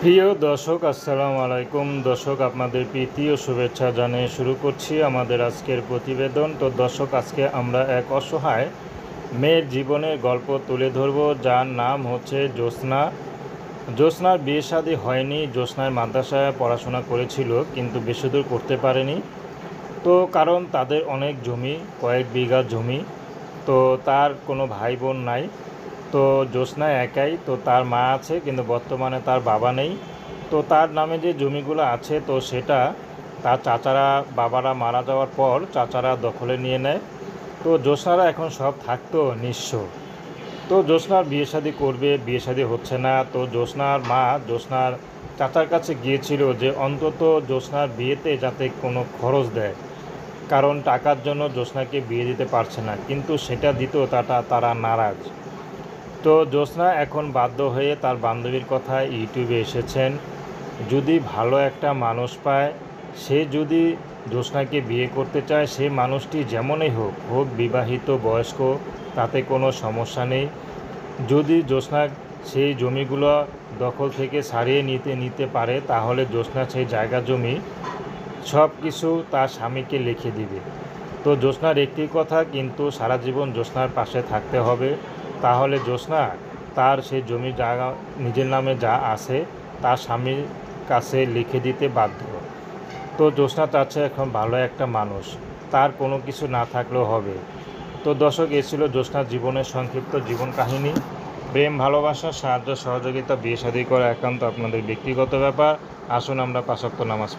প্রিয় দর্শক, আসসালামু আলাইকুম। দর্শক, আপনাদের প্রীতি ও শুভেচ্ছা জানিয়ে শুরু করছি আমাদের আজকের প্রতিবেদন। তো দর্শক, আজকে আমরা এক অসহায় মেয়ের জীবনের গল্প তুলে ধরব, যার নাম হচ্ছে জ্যোৎস্না। জ্যোৎস্নার বিয়ে শাদী হয়নি। জ্যোৎস্নার মাদ্রাসায় পড়াশোনা করেছিল, কিন্তু বেশি দূর করতে পারেনি। তো কারণ তাদের অনেক জমি, কয়েক বিঘা জমি। তো তার কোনো ভাই বোন নাই। তো জ্যোৎস্না একাই। তো তার মা আছে, কিন্তু বর্তমানে তার বাবা নেই। তো তার নামে যে জমিগুলো আছে, তো সেটা তার চাচারা, বাবারা মারা যাওয়ার পর চাচারা দখলে নিয়ে নেয়। তো জ্যোৎস্নারা এখন সব থাকতো নিঃস্ব। তো জ্যোৎস্নার বিয়ে শাদী করবে, বিয়ে শাদী হচ্ছে না। তো জ্যোৎস্নার মা জ্যোৎস্নার চাচার কাছে গিয়েছিল যে অন্তত জ্যোৎস্নার বিয়েতে যাতে কোনো খরচ দেয়, কারণ টাকার জন্য জ্যোৎস্নাকে বিয়ে দিতে পারছে না। কিন্তু সেটা দিত তারা নারাজ। তো জ্যোৎস্না এখন বাধ্য হয়ে তার বান্ধবীর কথায় ইউটিউবে এসেছেন। যদি ভালো একটা মানুষ পায়, সে যদি জ্যোৎস্নাকে বিয়ে করতে চায়, সে মানুষটি যেমনই হোক হোক বিবাহিত, বয়স্ক, তাতে কোনো সমস্যা নেই। যদি জ্যোৎস্না সেই জমিগুলো দখল থেকে ছাড়িয়ে নিতে পারে, তাহলে জ্যোৎস্না সেই জায়গা জমি সব কিছু তার স্বামীকে লিখে দিবে। তো জ্যোৎস্নার একটি কথা, কিন্তু সারা জীবন জ্যোৎস্নার পাশে থাকতে হবে। তাহলে জ্যোৎস্না তার সেই জমি জায়গা নিজের নামে যা আছে তার স্বামীর কাছে লিখে দিতে বাধ্য। তো জ্যোৎস্না চাচ্ছে এখন ভালো একটা মানুষ, তার কোনো কিছু না থাকলেও হবে। তো দর্শক, এ ছিল জ্যোৎস্নার জীবনের সংক্ষিপ্ত জীবন কাহিনী। প্রেম, ভালোবাসা, সাহায্য, সহযোগিতা, বিয়ে শাদী করা একান্ত আপনাদের ব্যক্তিগত ব্যাপার। আসুন আমরা ৫ ওয়াক্ত নামাজ